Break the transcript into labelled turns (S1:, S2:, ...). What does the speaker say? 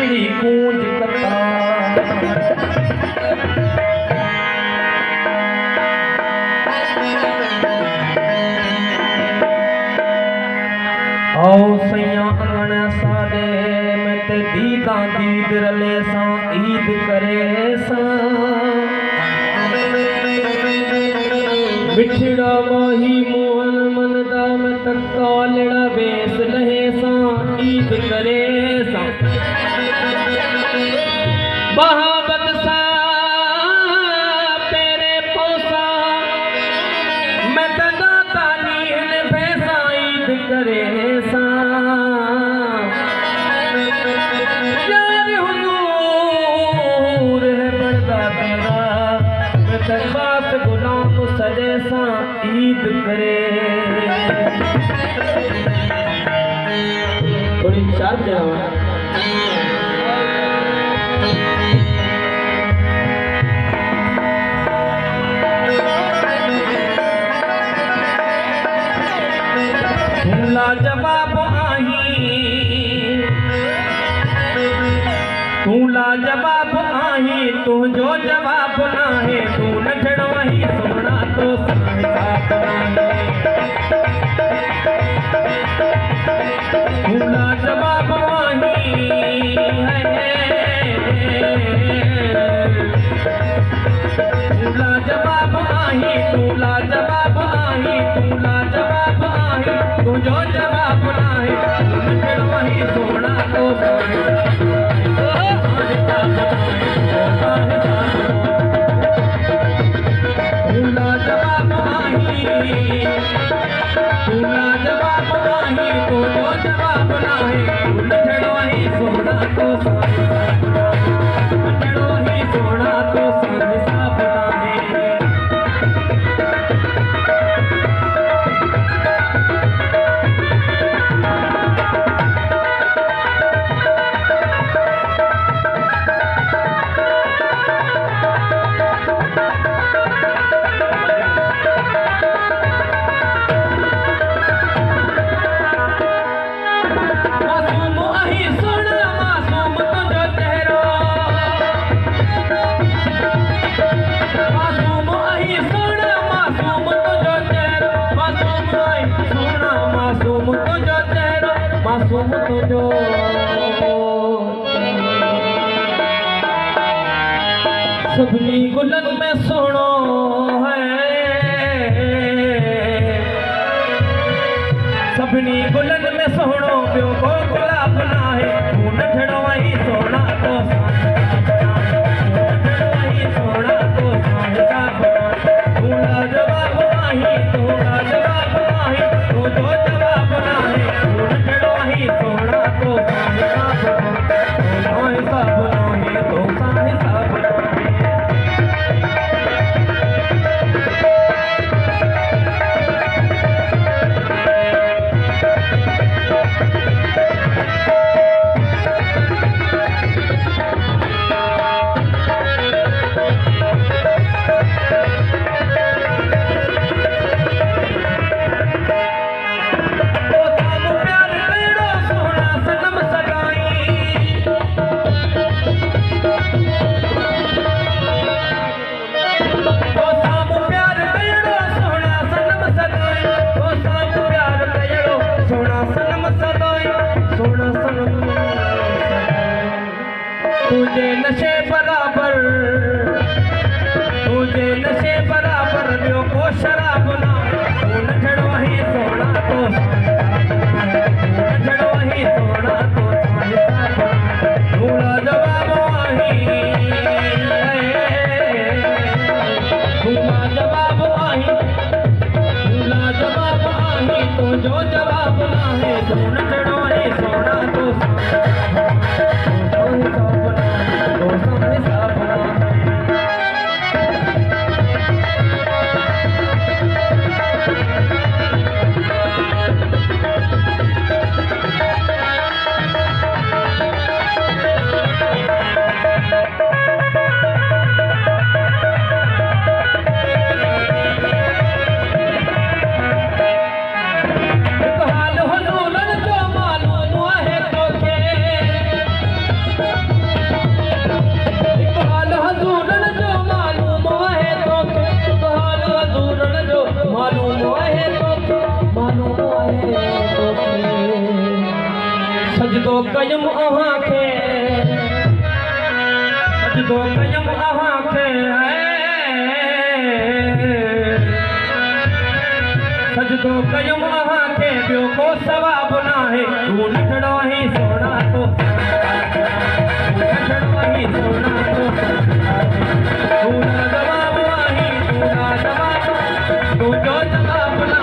S1: बिछड़ी कूंज कता आओ सैया अंगण साडे में ते दीदा दीद रले सा ईद करे सा बिछड़ा माही मोहन मन दा में तक्का लेड़ा बेस लहे सा ईद करे सा बहाबत सा पेरे पोसा मैं तदा तानी ने भैसा ईद करे सा यार हुजूर है बड़दा तेरा मैं तबास गुलाम सजे सा ईद करे थोड़ी चार जावा जवाब आई तू ला जवाब आई तू जो जवाब ना है तू नठड़ वही सोना तो तू ला जवाब आई तू ला जवाब आई तू ला जवाब आई तू ला जवाब आई तू जो जवाब ना है तू वही सोना तो तू ला जवाब आई तू ला जवाब आई तू जो जवाब ना है तू वही सोना तो वही सोना तो मासूम तुझो सभनी गुलन में सोनो है सभनी गुलन में सोनो प्यो को गुलाब ना है तू नठड़ वही सोना तो वही सोना तो तू ला जवाब आई तू ला जवाब आई तू जो जवाब ना है सोना तो हिसाब नहीं तो हिसाब तुझे नशे बराबर लियो को शराब ना तू नठड़ वही सोना तो नठड़ वही सोना तो तू ला जवाब आई तू ला जवाब आई तू ला जवाब आई तो जो जवाब ना है तू नठड़ वही सोना तो सजदो कयम अहां खे सजदो कयम अहां खे सजदो कयम अहां खे ॿियो को सवाब नाहे तूं नंढड़ो ही सोना तो नंढड़ो ही सोना तो तू ना जवाब आही तू ना जवाब तू जो जवाब ना